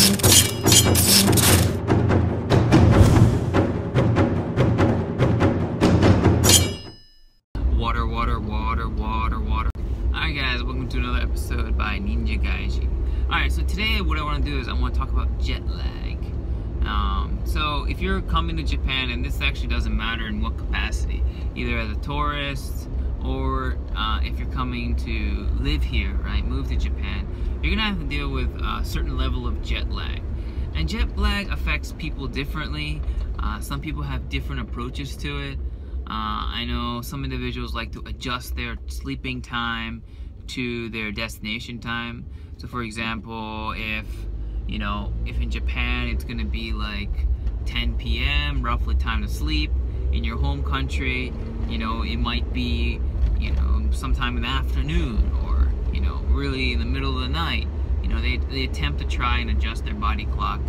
Water. Alright guys, welcome to another episode by NinjaGaijin. Alright, so today what I want to do is I want to talk about jet lag. So if you're coming to Japan, and this actually doesn't matter in what capacity, either as a tourist or if you're coming to live here, right, move to Japan, you're gonna have to deal with a certain level of jet lag. And jet lag affects people differently. Some people have different approaches to it. I know some individuals like to adjust their sleeping time to their destination time. So for example, if in Japan it's going to be like 10 p.m. roughly time to sleep, in your home country, it might be, sometime in the afternoon, or, really in the middle of the night. They attempt to try and adjust their body clock.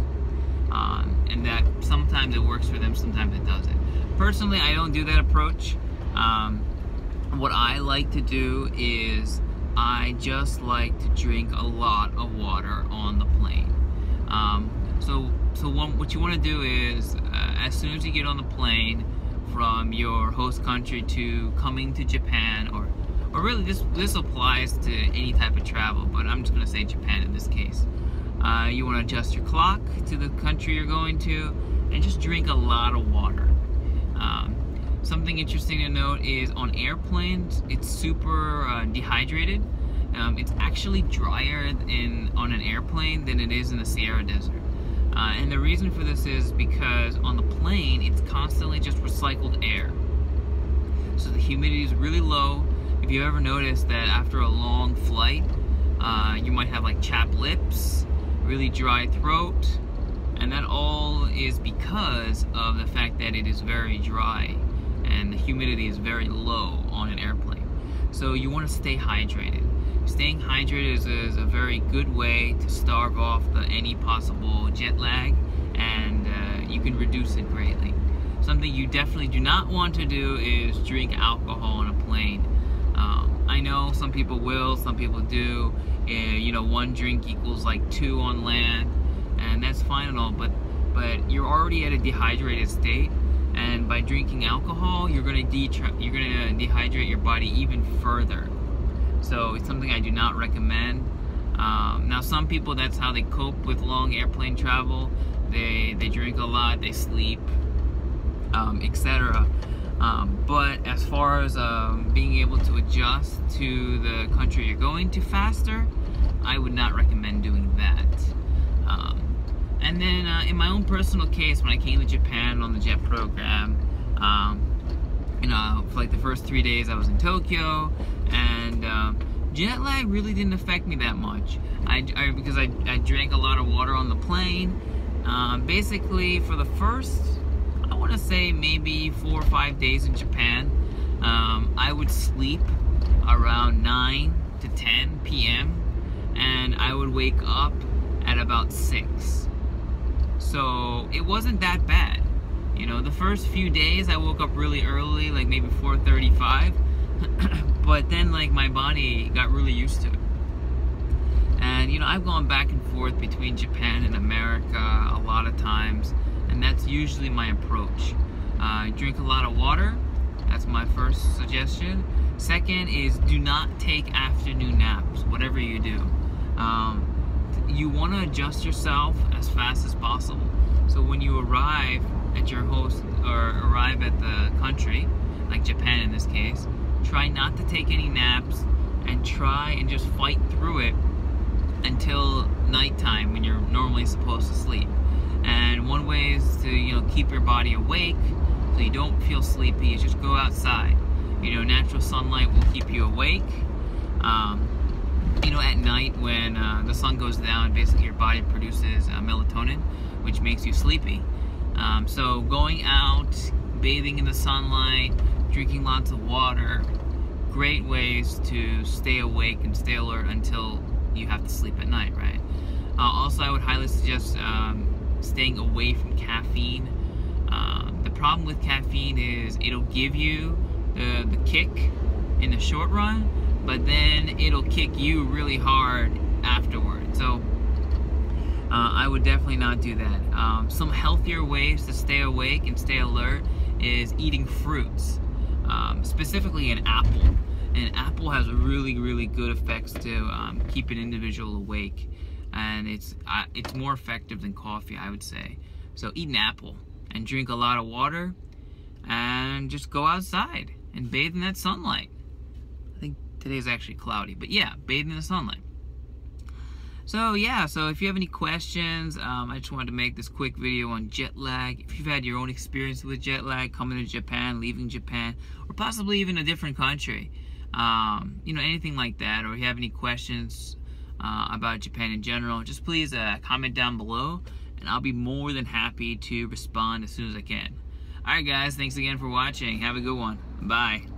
And that sometimes it works for them, sometimes it doesn't. Personally, I don't do that approach. What I like to do is I just like to drink a lot of water on the plane. What you want to do is as soon as you get on the plane from your host country to coming to Japan, or really this applies to any type of travel, but I'm just going to say Japan in this case. You want to adjust your clock to the country you're going to and just drink a lot of water. Something interesting to note is on airplanes, it's super dehydrated. It's actually drier on an airplane than it is in the Sahara Desert. And the reason for this is because on the plane, it's constantly just recycled air. So the humidity is really low. If you ever notice that after a long flight, you might have like chapped lips, really dry throat, and that all is because of the fact that it is very dry and the humidity is very low on an airplane. So you want to stay hydrated. Staying hydrated is a very good way to starve off any possible jet lag, and you can reduce it greatly. Something you definitely do not want to do is drink alcohol on a plane. I know some people will, some people do. One drink equals like 2 on land, and that's fine and all, but you're already at a dehydrated state, and by drinking alcohol, you're gonna dehydrate your body even further. So it's something I do not recommend. Now some people, that's how they cope with long airplane travel. They drink a lot, they sleep, etc. But as far as being able to adjust to the country you're going to faster, I would not recommend doing that. And then in my own personal case, when I came to Japan on the JET program, for like the first 3 days I was in Tokyo, and jet lag really didn't affect me that much. Because I drank a lot of water on the plane. Basically, for the first, I want to say maybe 4 or 5 days in Japan, I would sleep around 9 to 10 p.m. and I would wake up at about 6. So it wasn't that bad. The first few days I woke up really early, like maybe 4:35, but then like my body got really used to it. And I've gone back and forth between Japan and America a lot of times, and that's usually my approach. Drink a lot of water. That's my first suggestion. Second is do not take afternoon naps, whatever you do. You want to adjust yourself as fast as possible. So when you arrive at your host, or arrive at the country, like Japan in this case, try not to take any naps, and try and just fight through it until nighttime when you're normally supposed to sleep. And one way is to keep your body awake so you don't feel sleepy is just go outside. Natural sunlight will keep you awake. At night when the sun goes down, basically your body produces melatonin, which makes you sleepy. So going out, bathing in the sunlight, drinking lots of water, great ways to stay awake and stay alert until you have to sleep at night, right? Also, I would highly suggest staying away from caffeine. The problem with caffeine is it'll give you the kick in the short run, but then it'll kick you really hard afterward. So I would definitely not do that. Some healthier ways to stay awake and stay alert is eating fruits, specifically an apple. An apple has really, really good effects to keep an individual awake, and it's more effective than coffee, I would say. So eat an apple and drink a lot of water, and just go outside and bathe in that sunlight. I think today's actually cloudy, but yeah, bathe in the sunlight. So yeah, so if you have any questions, I just wanted to make this quick video on jet lag. If you've had your own experience with jet lag, coming to Japan, leaving Japan, or possibly even a different country, you know, anything like that, or if you have any questions about Japan in general, just please comment down below, and I'll be more than happy to respond as soon as I can. Alright guys, thanks again for watching. Have a good one. Bye.